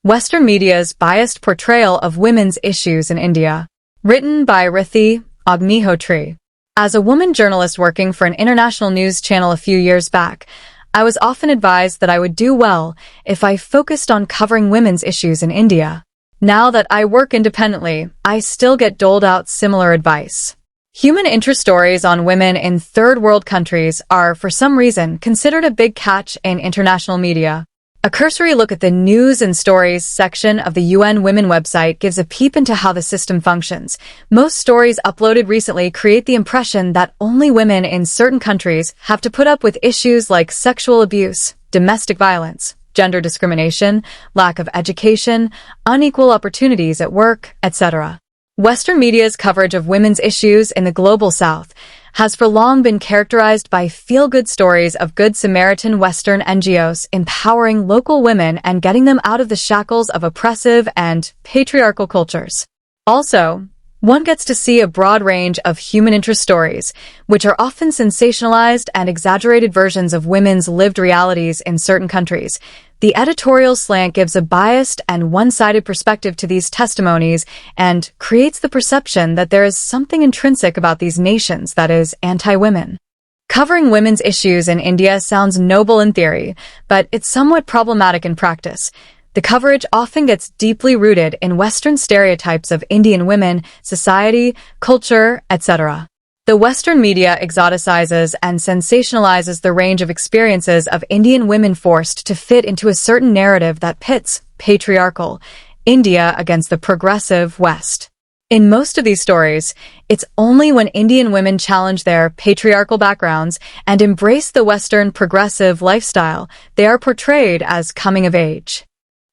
Western media's biased portrayal of women's issues in India. Written by Rati, Agnihotri. As a woman journalist working for an international news channel a few years back, I was often advised that I would do well if I focused on covering women's issues in India. Now that I work independently, I still get doled out similar advice. Human interest stories on women in third world countries are, for some reason, considered a big catch in international media. A cursory look at the News and Stories section of the UN Women website gives a peep into how the system functions. Most stories uploaded recently create the impression that only women in certain countries have to put up with issues like sexual abuse, domestic violence, gender discrimination, lack of education, unequal opportunities at work, etc. Western media's coverage of women's issues in the global South has for long been characterized by feel-good stories of Good Samaritan Western NGOs empowering local women and getting them out of the shackles of oppressive and patriarchal cultures. Also, one gets to see a broad range of human interest stories, which are often sensationalized and exaggerated versions of women's lived realities in certain countries. The editorial slant gives a biased and one-sided perspective to these testimonies and creates the perception that there is something intrinsic about these nations that is anti-women. Covering women's issues in India sounds noble in theory, but it's somewhat problematic in practice. The coverage often gets deeply rooted in Western stereotypes of Indian women, society, culture, etc. The Western media exoticizes and sensationalizes the range of experiences of Indian women forced to fit into a certain narrative that pits patriarchal India against the progressive West. In most of these stories, it's only when Indian women challenge their patriarchal backgrounds and embrace the Western progressive lifestyle they are portrayed as coming of age.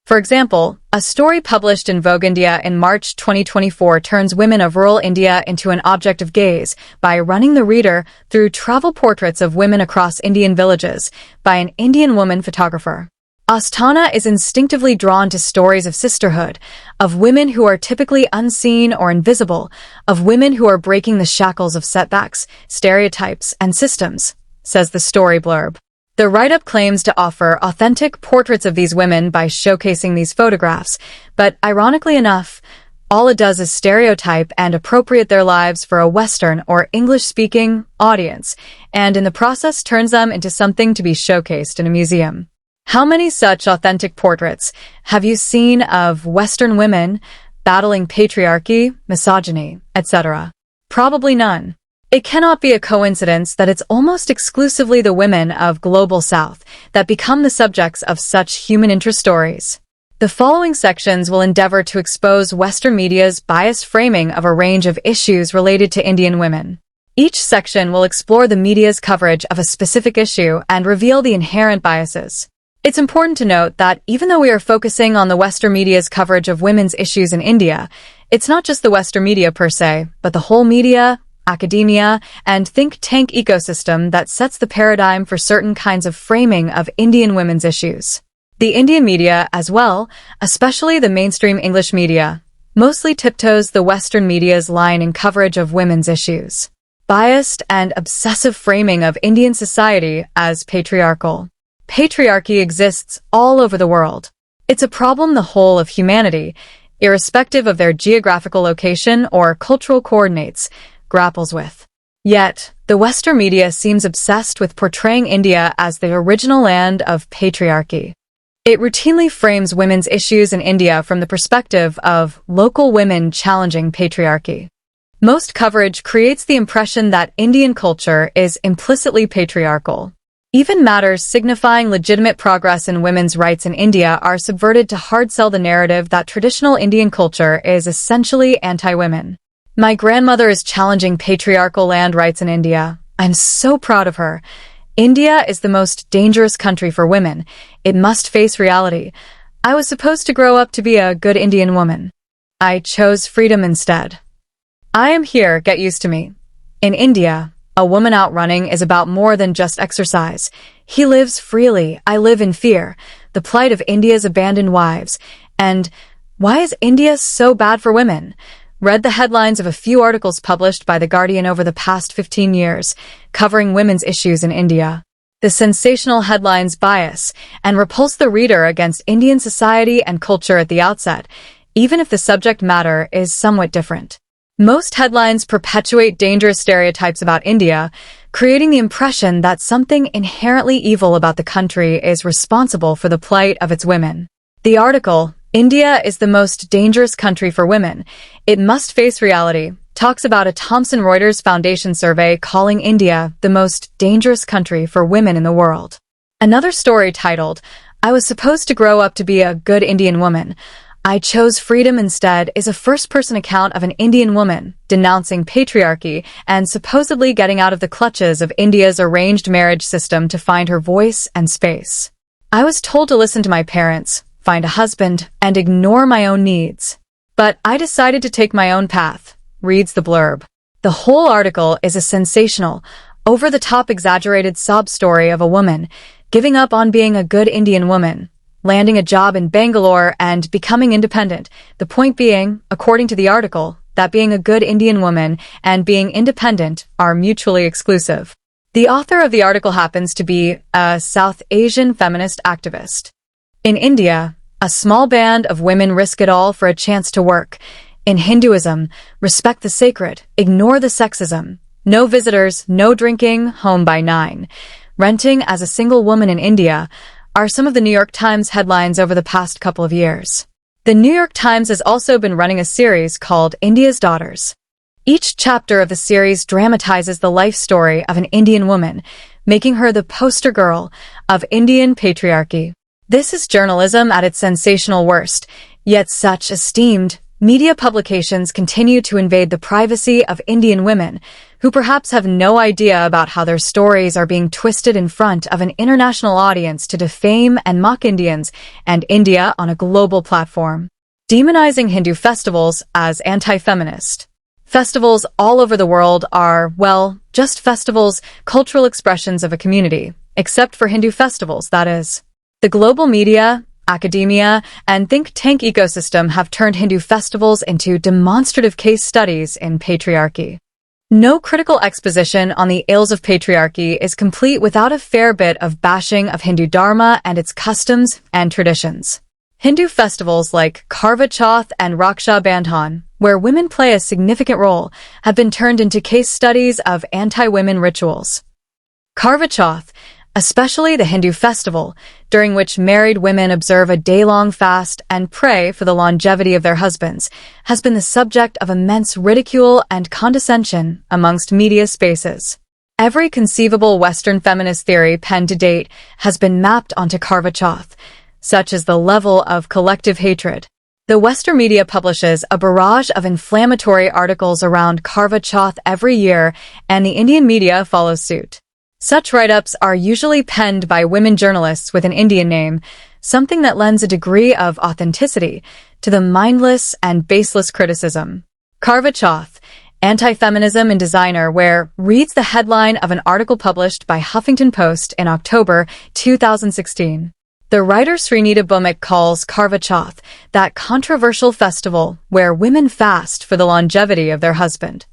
For example, a story published in Vogue India in March 2024 turns women of rural India into an object of gaze by running the reader through travel portraits of women across Indian villages by an Indian woman photographer. Astana is instinctively drawn to stories of sisterhood, of women who are typically unseen or invisible, of women who are breaking the shackles of setbacks, stereotypes, and systems, says the story blurb. The write-up claims to offer authentic portraits of these women by showcasing these photographs, but ironically enough, all it does is stereotype and appropriate their lives for a Western or English-speaking audience, and in the process turns them into something to be showcased in a museum. How many such authentic portraits have you seen of Western women battling patriarchy, misogyny, etc.? Probably none. It cannot be a coincidence that it's almost exclusively the women of Global South that become the subjects of such human interest stories. The following sections will endeavor to expose Western media's biased framing of a range of issues related to Indian women. Each section will explore the media's coverage of a specific issue and reveal the inherent biases. It's important to note that even though we are focusing on the Western media's coverage of women's issues in India, it's not just the Western media per se, but the whole media, academia, and think tank ecosystem that sets the paradigm for certain kinds of framing of Indian women's issues. The Indian media, as well, especially the mainstream English media, mostly tiptoes the Western media's line in coverage of women's issues. Biased and obsessive framing of Indian society as patriarchal. Patriarchy exists all over the world. It's a problem the whole of humanity, irrespective of their geographical location or cultural coordinates, grapples with. Yet, the Western media seems obsessed with portraying India as the original land of patriarchy. It routinely frames women's issues in India from the perspective of local women challenging patriarchy. Most coverage creates the impression that Indian culture is implicitly patriarchal. Even matters signifying legitimate progress in women's rights in India are subverted to hard sell the narrative that traditional Indian culture is essentially anti-women. My grandmother is challenging patriarchal land rights in India. I'm so proud of her. India is the most dangerous country for women. It must face reality. I was supposed to grow up to be a good Indian woman. I chose freedom instead. I am here, get used to me. In India, a woman out running is about more than just exercise. He lives freely. I live in fear. The plight of India's abandoned wives. And why is India so bad for women? Read the headlines of a few articles published by The Guardian over the past 15 years, covering women's issues in India. The sensational headlines bias and repulse the reader against Indian society and culture at the outset, even if the subject matter is somewhat different. Most headlines perpetuate dangerous stereotypes about India, creating the impression that something inherently evil about the country is responsible for the plight of its women. The article, "India is the most dangerous country for women. It must face reality," talks about a Thomson Reuters Foundation survey calling India the most dangerous country for women in the world. Another story titled, "I was supposed to grow up to be a good Indian woman. I chose freedom instead," is a first-person account of an Indian woman denouncing patriarchy and supposedly getting out of the clutches of India's arranged marriage system to find her voice and space. "I was told to listen to my parents, find a husband, and ignore my own needs. But I decided to take my own path," reads the blurb. The whole article is a sensational, over-the-top exaggerated sob story of a woman giving up on being a good Indian woman, landing a job in Bangalore, and becoming independent. The point being, according to the article, that being a good Indian woman and being independent are mutually exclusive. The author of the article happens to be a South Asian feminist activist. In India, a small band of women risk it all for a chance to work. In Hinduism, respect the sacred, ignore the sexism. No visitors, no drinking, home by 9. Renting as a single woman in India are some of the New York Times headlines over the past couple of years. The New York Times has also been running a series called India's Daughters. Each chapter of the series dramatizes the life story of an Indian woman, making her the poster girl of Indian patriarchy. This is journalism at its sensational worst, yet such esteemed media publications continue to invade the privacy of Indian women, who perhaps have no idea about how their stories are being twisted in front of an international audience to defame and mock Indians and India on a global platform. Demonizing Hindu festivals as anti-feminist. Festivals all over the world are, well, just festivals, cultural expressions of a community, except for Hindu festivals, that is. The global media, academia, and think tank ecosystem have turned Hindu festivals into demonstrative case studies in patriarchy. No critical exposition on the ills of patriarchy is complete without a fair bit of bashing of Hindu Dharma and its customs and traditions. Hindu festivals like Karva Chauth and Raksha Bandhan, where women play a significant role, have been turned into case studies of anti-women rituals. Karva Chauth, especially the Hindu festival, during which married women observe a day-long fast and pray for the longevity of their husbands, has been the subject of immense ridicule and condescension amongst media spaces. Every conceivable Western feminist theory penned to date has been mapped onto Karva Chauth, such as the level of collective hatred. The Western media publishes a barrage of inflammatory articles around Karva Chauth every year, and the Indian media follows suit. Such write-ups are usually penned by women journalists with an Indian name, something that lends a degree of authenticity to the mindless and baseless criticism. Karva Chauth, Anti-Feminism in Designer Wear, reads the headline of an article published by Huffington Post in October 2016. The writer Srinita Bhumik calls Karva Chauth that controversial festival where women fast for the longevity of their husband.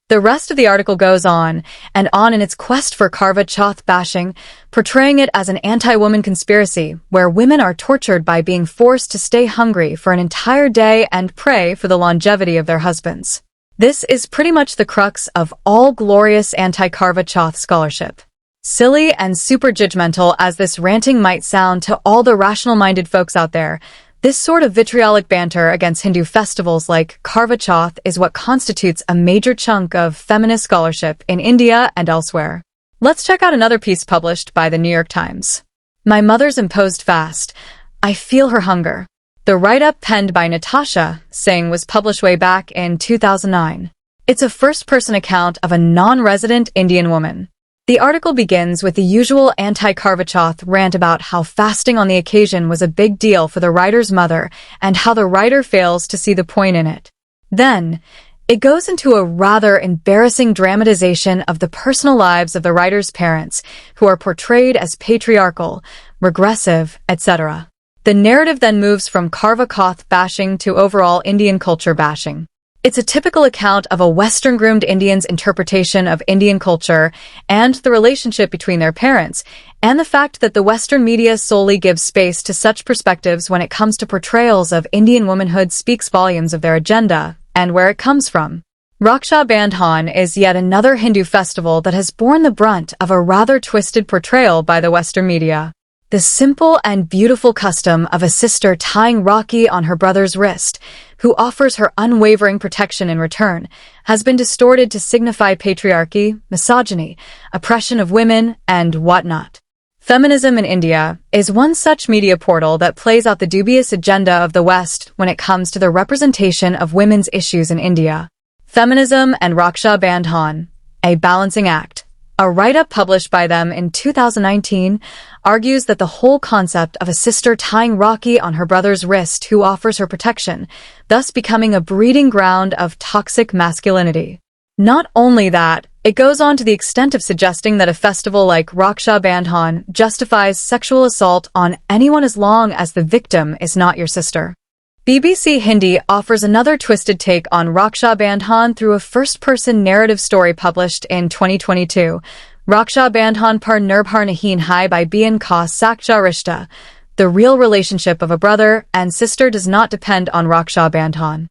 The rest of the article goes on and on in its quest for Karva Chauth bashing, portraying it as an anti-woman conspiracy where women are tortured by being forced to stay hungry for an entire day and pray for the longevity of their husbands. This is pretty much the crux of all glorious anti-Karva Chauth scholarship. Silly and super judgmental as this ranting might sound to all the rational-minded folks out there, this sort of vitriolic banter against Hindu festivals like Karva Chauth is what constitutes a major chunk of feminist scholarship in India and elsewhere. Let's check out another piece published by the New York Times. My mother's imposed fast. I feel her hunger. The write-up penned by Natasha Singh was published way back in 2009. It's a first-person account of a non-resident Indian woman. The article begins with the usual anti-Karva Chauth rant about how fasting on the occasion was a big deal for the writer's mother and how the writer fails to see the point in it. Then, it goes into a rather embarrassing dramatization of the personal lives of the writer's parents, who are portrayed as patriarchal, regressive, etc. The narrative then moves from Karva Chauth bashing to overall Indian culture bashing. It's a typical account of a Western-groomed Indian's interpretation of Indian culture and the relationship between their parents, and the fact that the Western media solely gives space to such perspectives when it comes to portrayals of Indian womanhood speaks volumes of their agenda and where it comes from. Raksha Bandhan is yet another Hindu festival that has borne the brunt of a rather twisted portrayal by the Western media. The simple and beautiful custom of a sister tying Rakhi on her brother's wrist, who offers her unwavering protection in return, has been distorted to signify patriarchy, misogyny, oppression of women, and whatnot. Feminism in India is one such media portal that plays out the dubious agenda of the West when it comes to the representation of women's issues in India. Feminism and Raksha Bandhan, a balancing act. A write-up published by them in 2019 argues that the whole concept of a sister tying Rakhi on her brother's wrist who offers her protection, thus becoming a breeding ground of toxic masculinity. Not only that, it goes on to the extent of suggesting that a festival like Raksha Bandhan justifies sexual assault on anyone as long as the victim is not your sister. BBC Hindi offers another twisted take on Raksha Bandhan through a first-person narrative story published in 2022, Raksha Bandhan par Nirbhar Nahin Hai by Bian Ka Sakcha Rishta. The real relationship of a brother and sister does not depend on Raksha Bandhan.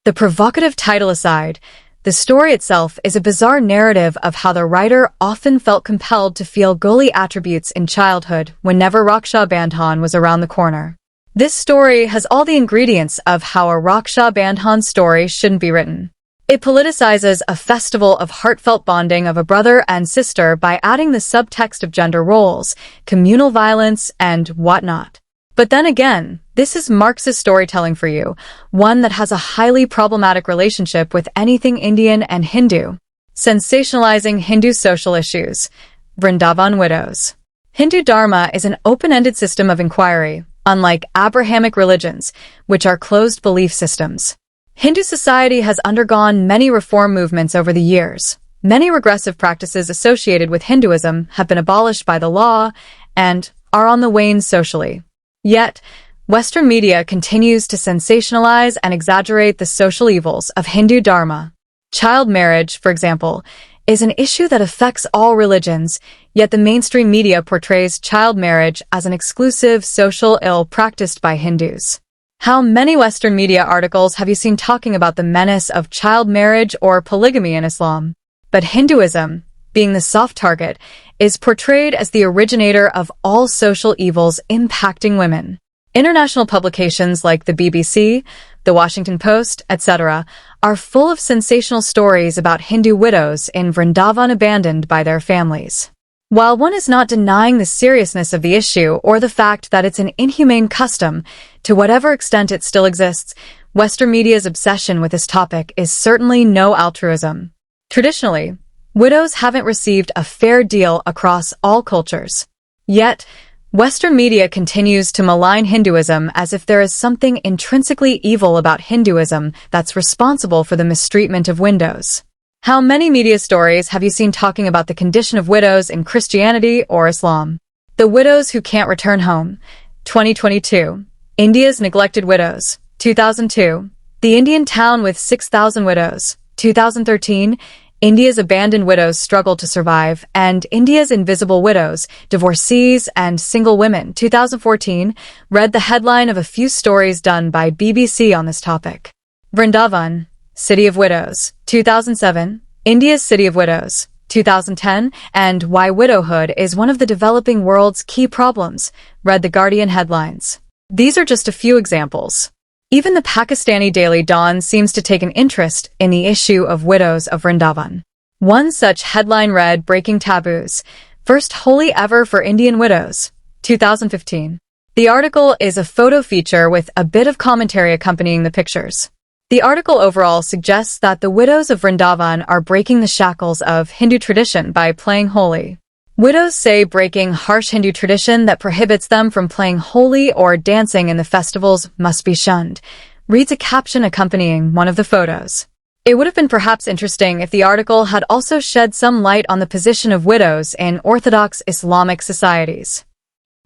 The provocative title aside, the story itself is a bizarre narrative of how the writer often felt compelled to feel girly attributes in childhood whenever Raksha Bandhan was around the corner. This story has all the ingredients of how a Raksha Bandhan story shouldn't be written. It politicizes a festival of heartfelt bonding of a brother and sister by adding the subtext of gender roles, communal violence, and whatnot. But then again, this is Marxist storytelling for you, one that has a highly problematic relationship with anything Indian and Hindu. Sensationalizing Hindu social issues. Vrindavan widows. Hindu Dharma is an open-ended system of inquiry, unlike Abrahamic religions, which are closed belief systems. Hindu society has undergone many reform movements over the years. Many regressive practices associated with Hinduism have been abolished by the law and are on the wane socially. Yet, Western media continues to sensationalize and exaggerate the social evils of Hindu Dharma. Child marriage, for example, is an issue that affects all religions, yet the mainstream media portrays child marriage as an exclusive social ill practiced by Hindus. How many Western media articles have you seen talking about the menace of child marriage or polygamy in Islam? But Hinduism, being the soft target, is portrayed as the originator of all social evils impacting women. International publications like the BBC, the Washington Post, etc., are full of sensational stories about Hindu widows in Vrindavan abandoned by their families. While one is not denying the seriousness of the issue or the fact that it's an inhumane custom, to whatever extent it still exists, Western media's obsession with this topic is certainly no altruism. Traditionally, widows haven't received a fair deal across all cultures. Yet, Western media continues to malign Hinduism as if there is something intrinsically evil about Hinduism that's responsible for the mistreatment of widows. How many media stories have you seen talking about the condition of widows in Christianity or Islam? The widows who can't return home. 2022. India's neglected widows. 2002. The Indian town with 6,000 widows. 2013. India's abandoned widows struggle to survive, and India's invisible widows, divorcees, and single women. 2014 read the headline of a few stories done by BBC on this topic. Vrindavan, City of Widows. 2007, India's City of Widows. 2010, and Why Widowhood is One of the Developing World's Key Problems. Read the Guardian headlines. These are just a few examples. Even the Pakistani Daily Dawn seems to take an interest in the issue of widows of Vrindavan. One such headline read, Breaking Taboos, First Holy Ever for Indian Widows, 2015. The article is a photo feature with a bit of commentary accompanying the pictures. The article overall suggests that the widows of Vrindavan are breaking the shackles of Hindu tradition by playing holy. Widows say breaking harsh Hindu tradition that prohibits them from playing holy or dancing in the festivals must be shunned, reads a caption accompanying one of the photos. It would have been perhaps interesting if the article had also shed some light on the position of widows in Orthodox Islamic societies.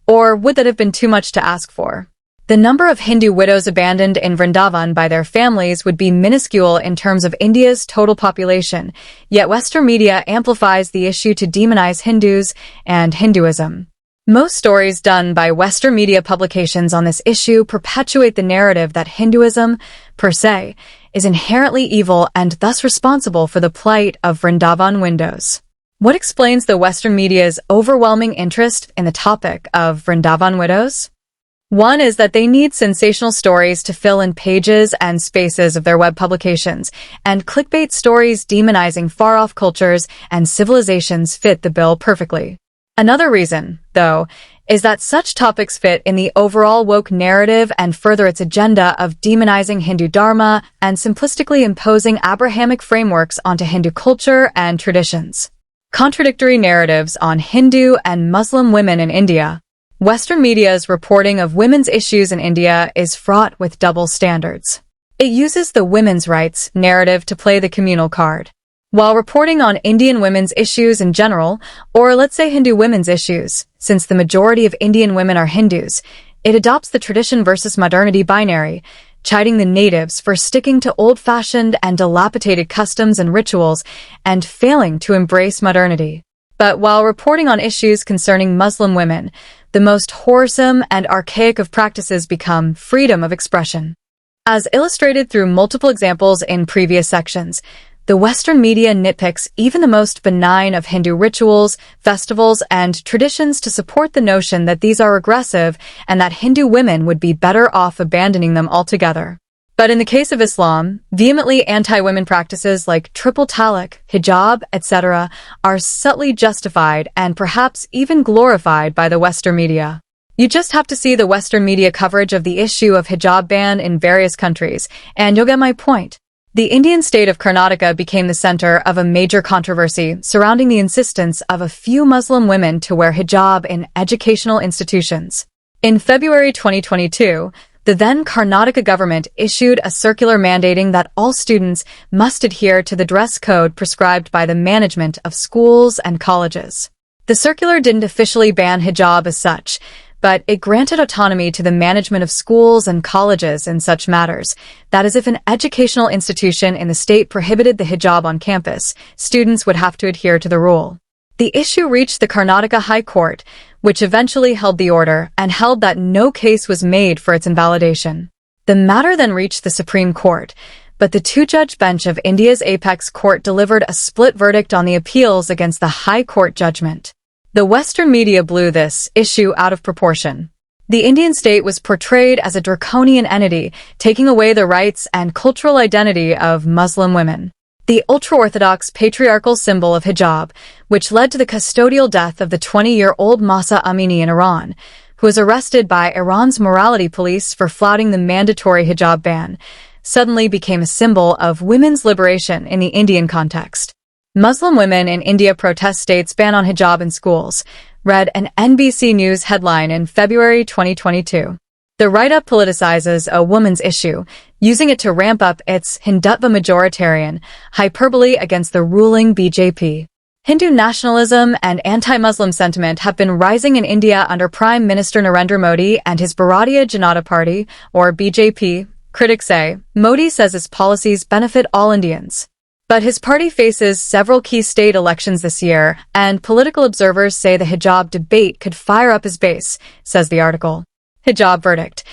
Or would that have been too much to ask for? The number of Hindu widows abandoned in Vrindavan by their families would be minuscule in terms of India's total population, yet Western media amplifies the issue to demonize Hindus and Hinduism. Most stories done by Western media publications on this issue perpetuate the narrative that Hinduism, per se, is inherently evil and thus responsible for the plight of Vrindavan widows. What explains the Western media's overwhelming interest in the topic of Vrindavan widows? One is that they need sensational stories to fill in pages and spaces of their web publications, and clickbait stories demonizing far-off cultures and civilizations fit the bill perfectly. Another reason, though, is that such topics fit in the overall woke narrative and further its agenda of demonizing Hindu Dharma and simplistically imposing Abrahamic frameworks onto Hindu culture and traditions. Contradictory narratives on Hindu and Muslim women in India. Western media's reporting of women's issues in India is fraught with double standards. It uses the women's rights narrative to play the communal card. While reporting on Indian women's issues in general, or let's say Hindu women's issues, since the majority of Indian women are Hindus, it adopts the tradition versus modernity binary, chiding the natives for sticking to old-fashioned and dilapidated customs and rituals and failing to embrace modernity. But while reporting on issues concerning Muslim women, the most wholesome and archaic of practices become freedom of expression. As illustrated through multiple examples in previous sections, the Western media nitpicks even the most benign of Hindu rituals, festivals, and traditions to support the notion that these are regressive and that Hindu women would be better off abandoning them altogether. But in the case of Islam, vehemently anti-women practices like triple talaq, hijab, etc. are subtly justified and perhaps even glorified by the Western media. You just have to see the Western media coverage of the issue of hijab ban in various countries, and you'll get my point. The Indian state of Karnataka became the center of a major controversy surrounding the insistence of a few Muslim women to wear hijab in educational institutions. In February 2022, the then Karnataka government issued a circular mandating that all students must adhere to the dress code prescribed by the management of schools and colleges. The circular didn't officially ban hijab as such, but it granted autonomy to the management of schools and colleges in such matters. That is, if an educational institution in the state prohibited the hijab on campus, students would have to adhere to the rule. The issue reached the Karnataka High Court, which eventually held the order and held that no case was made for its invalidation. The matter then reached the Supreme Court, but the two-judge bench of India's apex court delivered a split verdict on the appeals against the High Court judgment. The Western media blew this issue out of proportion. The Indian state was portrayed as a draconian entity, taking away the rights and cultural identity of Muslim women. The ultra-Orthodox patriarchal symbol of hijab, which led to the custodial death of the 20-year-old Mahsa Amini in Iran, who was arrested by Iran's morality police for flouting the mandatory hijab ban, suddenly became a symbol of women's liberation in the Indian context. Muslim women in India protest state's ban on hijab in schools, read an NBC News headline in February 2022. The write-up politicizes a woman's issue, using it to ramp up its Hindutva majoritarian hyperbole against the ruling BJP. Hindu nationalism and anti-Muslim sentiment have been rising in India under Prime Minister Narendra Modi and his Bharatiya Janata Party, or BJP. Critics say Modi says his policies benefit all Indians. But his party faces several key state elections this year, and political observers say the hijab debate could fire up his base, says the article. Hijab verdict.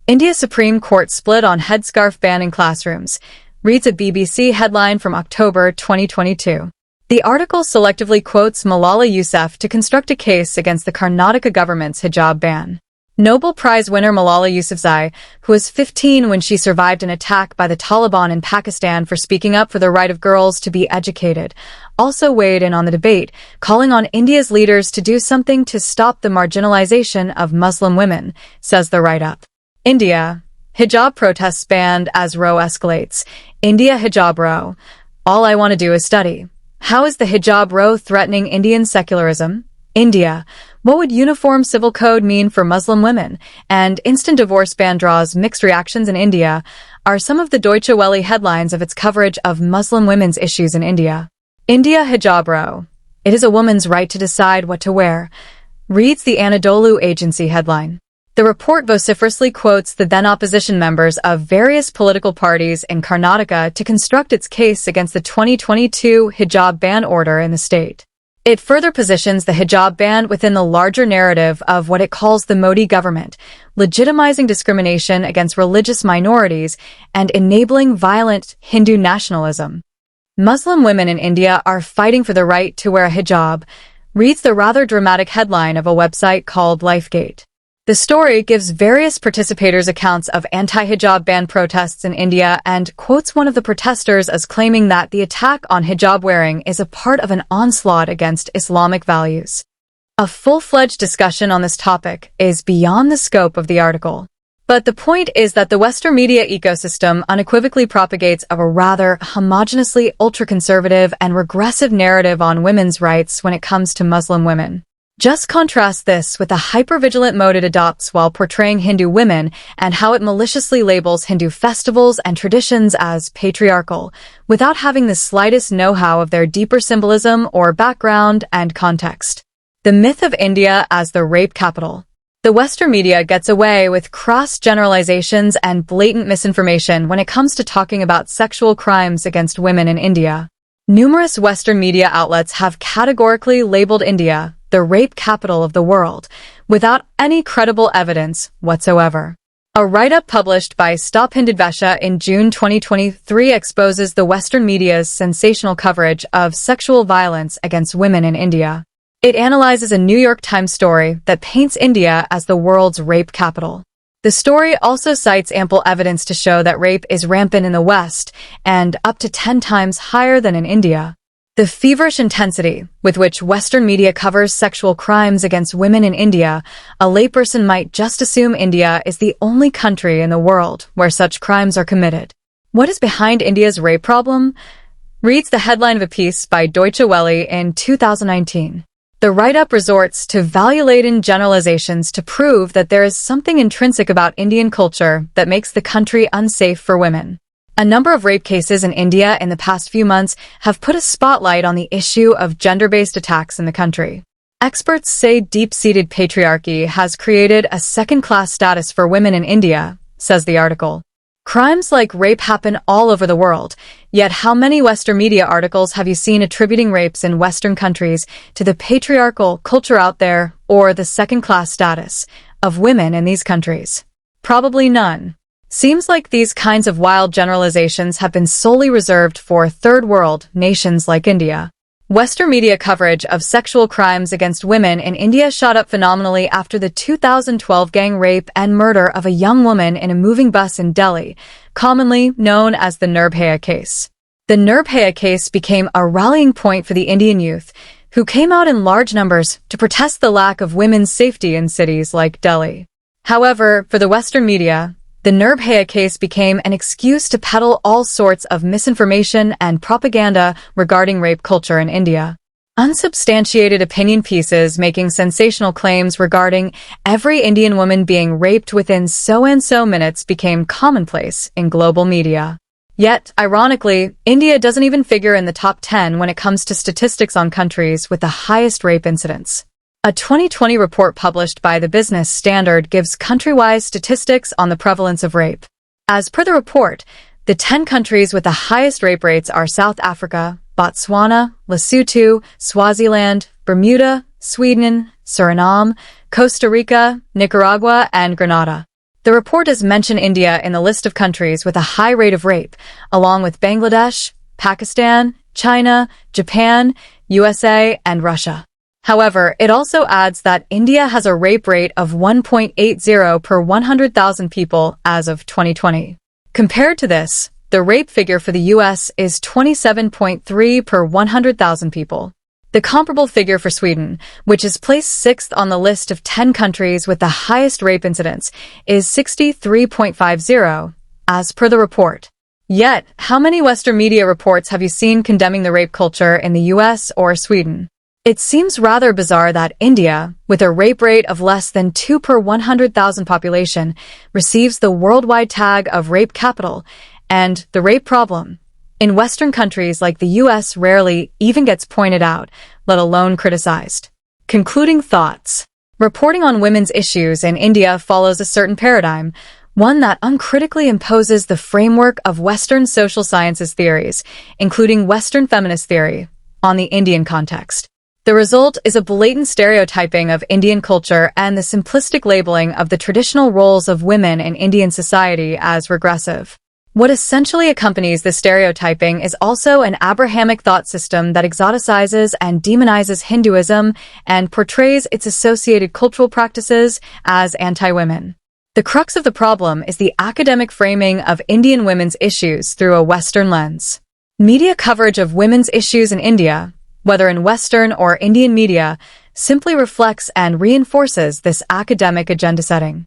India's Supreme Court split on headscarf ban in classrooms, reads a BBC headline from October 2022. The article selectively quotes Malala Yousafzai to construct a case against the Karnataka government's hijab ban. Nobel Prize winner Malala Yousafzai, who was 15 when she survived an attack by the Taliban in Pakistan for speaking up for the right of girls to be educated, also weighed in on the debate, calling on India's leaders to do something to stop the marginalization of Muslim women, says the write-up. India. Hijab protests banned as row escalates. India hijab row. All I want to do is study. How is the hijab row threatening Indian secularism? India. What would uniform civil code mean for Muslim women? And instant divorce ban draws mixed reactions in India are some of the Deutsche Welle headlines of its coverage of Muslim women's issues in India. India hijab row. It is a woman's right to decide what to wear, reads the Anadolu Agency headline. The report vociferously quotes the then opposition members of various political parties in Karnataka to construct its case against the 2022 hijab ban order in the state. It further positions the hijab ban within the larger narrative of what it calls the Modi government, legitimizing discrimination against religious minorities and enabling violent Hindu nationalism. Muslim women in India are fighting for the right to wear a hijab, reads the rather dramatic headline of a website called LifeGate. The story gives various participators accounts of anti-hijab ban protests in India and quotes one of the protesters as claiming that the attack on hijab wearing is a part of an onslaught against Islamic values. A full-fledged discussion on this topic is beyond the scope of the article. But the point is that the Western media ecosystem unequivocally propagates a rather homogeneously ultra-conservative and regressive narrative on women's rights when it comes to Muslim women. Just contrast this with the hyper-vigilant mode it adopts while portraying Hindu women and how it maliciously labels Hindu festivals and traditions as patriarchal, without having the slightest know-how of their deeper symbolism or background and context. The myth of India as the rape capital. The Western media gets away with crass generalizations and blatant misinformation when it comes to talking about sexual crimes against women in India. Numerous Western media outlets have categorically labeled India the rape capital of the world, without any credible evidence whatsoever. A write-up published by Stop Hindudvesha in June 2023 exposes the Western media's sensational coverage of sexual violence against women in India. It analyzes a New York Times story that paints India as the world's rape capital. The story also cites ample evidence to show that rape is rampant in the West and up to 10 times higher than in India. The feverish intensity with which Western media covers sexual crimes against women in India, a layperson might just assume India is the only country in the world where such crimes are committed. What is behind India's rape problem? Reads the headline of a piece by Deutsche Welle in 2019. The write-up resorts to value-laden generalizations to prove that there is something intrinsic about Indian culture that makes the country unsafe for women. A number of rape cases in India in the past few months have put a spotlight on the issue of gender-based attacks in the country. Experts say deep-seated patriarchy has created a second-class status for women in India, says the article. Crimes like rape happen all over the world, yet how many Western media articles have you seen attributing rapes in Western countries to the patriarchal culture out there or the second-class status of women in these countries? Probably none. Seems like these kinds of wild generalizations have been solely reserved for third world nations like India. Western media coverage of sexual crimes against women in India shot up phenomenally after the 2012 gang rape and murder of a young woman in a moving bus in Delhi, commonly known as the Nirbhaya case. The Nirbhaya case became a rallying point for the Indian youth, who came out in large numbers to protest the lack of women's safety in cities like Delhi. However, for the Western media, the Nirbhaya case became an excuse to peddle all sorts of misinformation and propaganda regarding rape culture in India. Unsubstantiated opinion pieces making sensational claims regarding every Indian woman being raped within so-and-so minutes became commonplace in global media. Yet, ironically, India doesn't even figure in the top 10 when it comes to statistics on countries with the highest rape incidence. A 2020 report published by the Business Standard gives country-wise statistics on the prevalence of rape. As per the report, the 10 countries with the highest rape rates are South Africa, Botswana, Lesotho, Swaziland, Bermuda, Sweden, Suriname, Costa Rica, Nicaragua, and Grenada. The report does mention India in the list of countries with a high rate of rape, along with Bangladesh, Pakistan, China, Japan, USA, and Russia. However, it also adds that India has a rape rate of 1.80 per 100,000 people as of 2020. Compared to this, the rape figure for the US is 27.3 per 100,000 people. The comparable figure for Sweden, which is placed 6th on the list of 10 countries with the highest rape incidence, is 63.50, as per the report. Yet, how many Western media reports have you seen condemning the rape culture in the US or Sweden? It seems rather bizarre that India, with a rape rate of less than 2 per 100,000 population, receives the worldwide tag of rape capital and the rape problem in Western countries like the US rarely even gets pointed out, let alone criticized. Concluding thoughts. Reporting on women's issues in India follows a certain paradigm, one that uncritically imposes the framework of Western social sciences theories, including Western feminist theory, on the Indian context. The result is a blatant stereotyping of Indian culture and the simplistic labeling of the traditional roles of women in Indian society as regressive. What essentially accompanies this stereotyping is also an Abrahamic thought system that exoticizes and demonizes Hinduism and portrays its associated cultural practices as anti-women. The crux of the problem is the academic framing of Indian women's issues through a Western lens. Media coverage of women's issues in India, whether in Western or Indian media, simply reflects and reinforces this academic agenda setting.